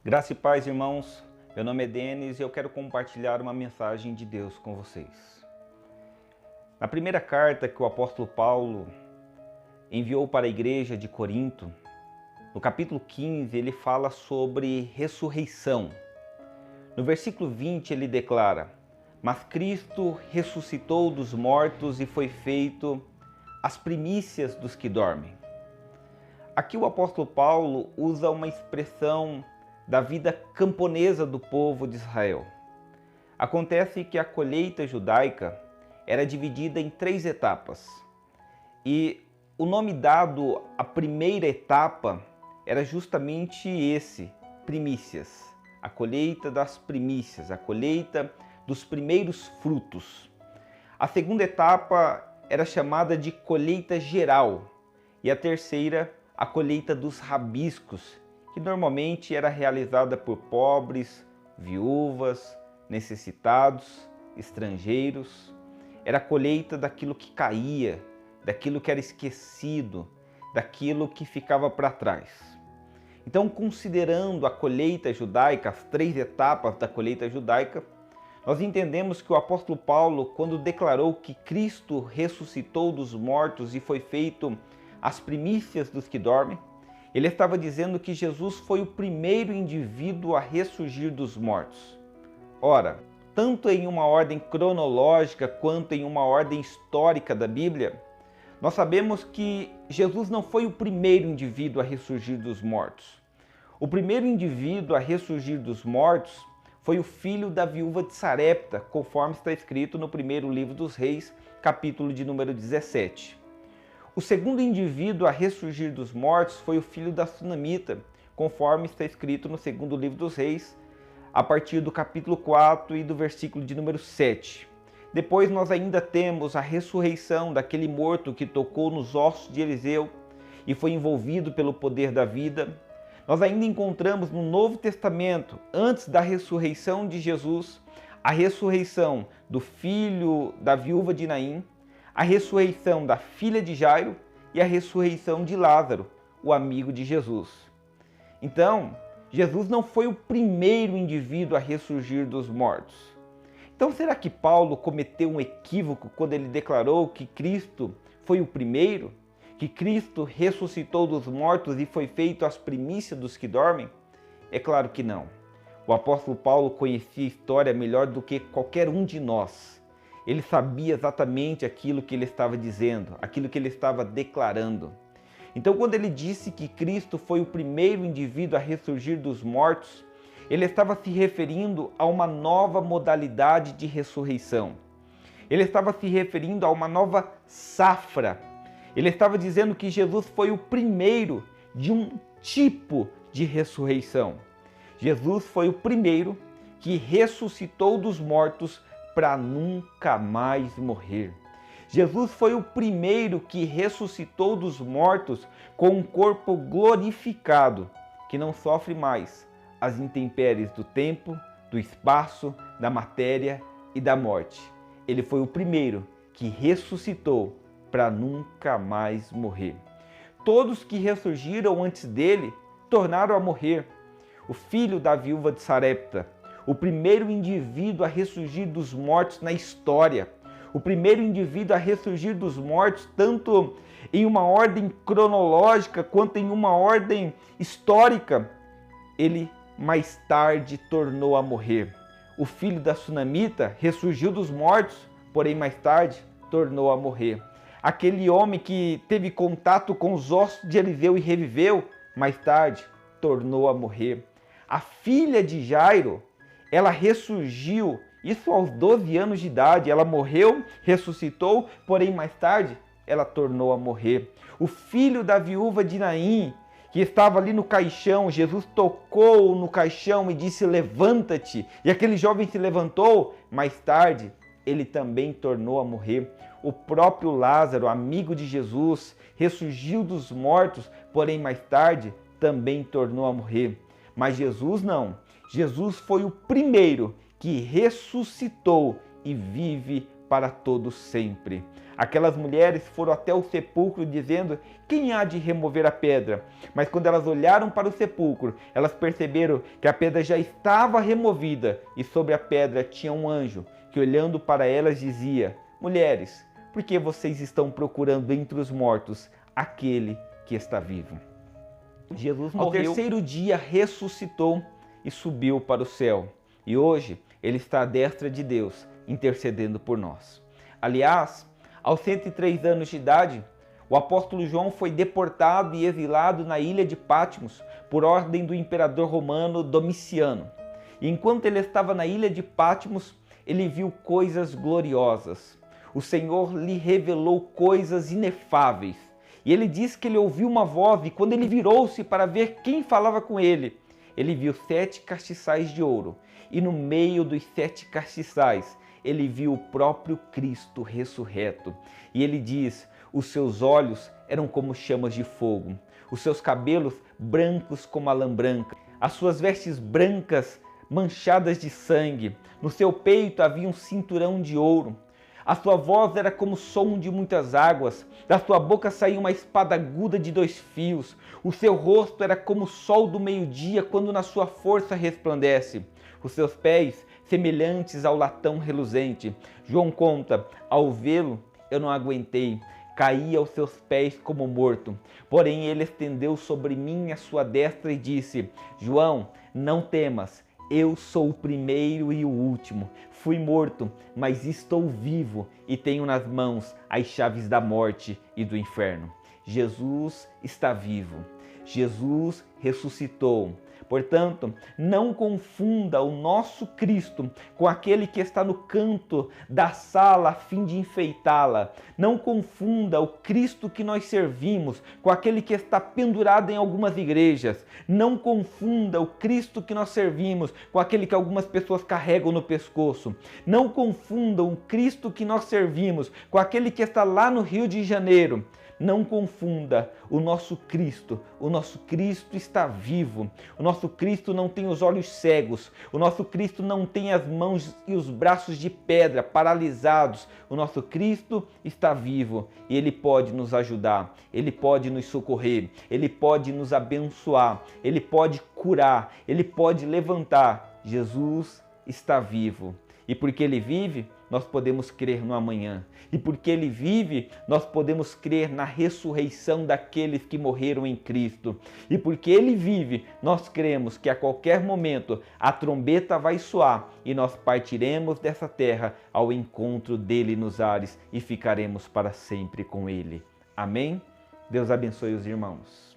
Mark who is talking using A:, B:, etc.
A: Graça e paz, irmãos. Meu nome é Denis e eu quero compartilhar uma mensagem de Deus com vocês. Na primeira carta que o apóstolo Paulo enviou para a igreja de Corinto, no capítulo 15, ele fala sobre ressurreição. No versículo 20, ele declara: "Mas Cristo ressuscitou dos mortos e foi feito as primícias dos que dormem." Aqui o apóstolo Paulo usa uma expressão da vida camponesa do povo de Israel. Acontece que a colheita judaica era dividida em 3 etapas. E o nome dado à primeira etapa era justamente esse, primícias. A colheita das primícias, a colheita dos primeiros frutos. A segunda etapa era chamada de colheita geral. E a terceira, a colheita dos rabiscos, que normalmente era realizada por pobres, viúvas, necessitados, estrangeiros. Era a colheita daquilo que caía, daquilo que era esquecido, daquilo que ficava para trás. Então, considerando a colheita judaica, as 3 etapas da colheita judaica, nós entendemos que o apóstolo Paulo, quando declarou que Cristo ressuscitou dos mortos e foi feito as primícias dos que dormem, ele estava dizendo que Jesus foi o primeiro indivíduo a ressurgir dos mortos. Ora, tanto em uma ordem cronológica quanto em uma ordem histórica da Bíblia, nós sabemos que Jesus não foi o primeiro indivíduo a ressurgir dos mortos. O primeiro indivíduo a ressurgir dos mortos foi o filho da viúva de Sarepta, conforme está escrito no primeiro livro dos Reis, capítulo de número 17. O segundo indivíduo a ressurgir dos mortos foi o filho da Sunamita, conforme está escrito no segundo livro dos Reis, a partir do capítulo 4 e do versículo de número 7. Depois nós ainda temos a ressurreição daquele morto que tocou nos ossos de Eliseu e foi envolvido pelo poder da vida. Nós ainda encontramos no Novo Testamento, antes da ressurreição de Jesus, a ressurreição do filho da viúva de Naim, a ressurreição da filha de Jairo e a ressurreição de Lázaro, o amigo de Jesus. Então, Jesus não foi o primeiro indivíduo a ressurgir dos mortos. Então, será que Paulo cometeu um equívoco quando ele declarou que Cristo foi o primeiro? Que Cristo ressuscitou dos mortos e foi feito as primícias dos que dormem? É claro que não. O apóstolo Paulo conhecia a história melhor do que qualquer um de nós. Ele sabia exatamente aquilo que ele estava dizendo, aquilo que ele estava declarando. Então, quando ele disse que Cristo foi o primeiro indivíduo a ressurgir dos mortos, ele estava se referindo a uma nova modalidade de ressurreição. Ele estava se referindo a uma nova safra. Ele estava dizendo que Jesus foi o primeiro de um tipo de ressurreição. Jesus foi o primeiro que ressuscitou dos mortos para nunca mais morrer. Jesus foi o primeiro que ressuscitou dos mortos com um corpo glorificado, que não sofre mais as intempéries do tempo, do espaço, da matéria e da morte. Ele foi o primeiro que ressuscitou para nunca mais morrer. Todos que ressurgiram antes dele tornaram a morrer. O filho da viúva de Sarepta, o primeiro indivíduo a ressurgir dos mortos na história, o primeiro indivíduo a ressurgir dos mortos, tanto em uma ordem cronológica quanto em uma ordem histórica, ele mais tarde tornou a morrer. O filho da Sunamita ressurgiu dos mortos, porém mais tarde tornou a morrer. Aquele homem que teve contato com os ossos de Eliseu e reviveu, mais tarde tornou a morrer. A filha de Jairo, ela ressurgiu, isso aos 12 anos de idade. Ela morreu, ressuscitou, porém mais tarde ela tornou a morrer. O filho da viúva de Naim, que estava ali no caixão, Jesus tocou no caixão e disse: "Levanta-te", e aquele jovem se levantou. Mais tarde ele também tornou a morrer. O próprio Lázaro, amigo de Jesus, ressurgiu dos mortos, porém mais tarde também tornou a morrer. Mas Jesus não. Jesus foi o primeiro que ressuscitou e vive para todo sempre. Aquelas mulheres foram até o sepulcro dizendo: quem há de remover a pedra? Mas quando elas olharam para o sepulcro, elas perceberam que a pedra já estava removida e sobre a pedra tinha um anjo que, olhando para elas, dizia: mulheres, por que vocês estão procurando entre os mortos aquele que está vivo? Jesus morreu. Ao terceiro dia ressuscitou e subiu para o céu. E hoje ele está à destra de Deus, intercedendo por nós. Aliás, aos 103 anos de idade, o apóstolo João foi deportado e exilado na ilha de Patmos por ordem do imperador romano Domiciano. E enquanto ele estava na ilha de Patmos, ele viu coisas gloriosas. O Senhor lhe revelou coisas inefáveis. E ele diz que ele ouviu uma voz e quando ele virou-se para ver quem falava com ele, ele viu 7 castiçais de ouro. E no meio dos 7 castiçais, ele viu o próprio Cristo ressurreto. E ele diz: os seus olhos eram como chamas de fogo, os seus cabelos brancos como a lã branca, as suas vestes brancas manchadas de sangue, no seu peito havia um cinturão de ouro. A sua voz era como o som de muitas águas, da sua boca saía uma espada aguda de 2 fios, o seu rosto era como o sol do meio-dia quando na sua força resplandece, os seus pés semelhantes ao latão reluzente. João conta: ao vê-lo eu não aguentei, caí aos seus pés como morto. Porém ele estendeu sobre mim a sua destra e disse: João, não temas, eu sou o primeiro e o último. Fui morto, mas estou vivo e tenho nas mãos as chaves da morte e do inferno. Jesus está vivo. Jesus ressuscitou. Portanto, não confunda o nosso Cristo com aquele que está no canto da sala a fim de enfeitá-la. Não confunda o Cristo que nós servimos com aquele que está pendurado em algumas igrejas. Não confunda o Cristo que nós servimos com aquele que algumas pessoas carregam no pescoço. Não confunda o Cristo que nós servimos com aquele que está lá no Rio de Janeiro. Não confunda o nosso Cristo está vivo, o nosso Cristo não tem os olhos cegos, o nosso Cristo não tem as mãos e os braços de pedra paralisados, o nosso Cristo está vivo e Ele pode nos ajudar, Ele pode nos socorrer, Ele pode nos abençoar, Ele pode curar, Ele pode levantar. Jesus está vivo. E porque Ele vive, nós podemos crer no amanhã. E porque Ele vive, nós podemos crer na ressurreição daqueles que morreram em Cristo. E porque Ele vive, nós cremos que a qualquer momento a trombeta vai soar e nós partiremos dessa terra ao encontro dEle nos ares e ficaremos para sempre com Ele. Amém? Deus abençoe os irmãos.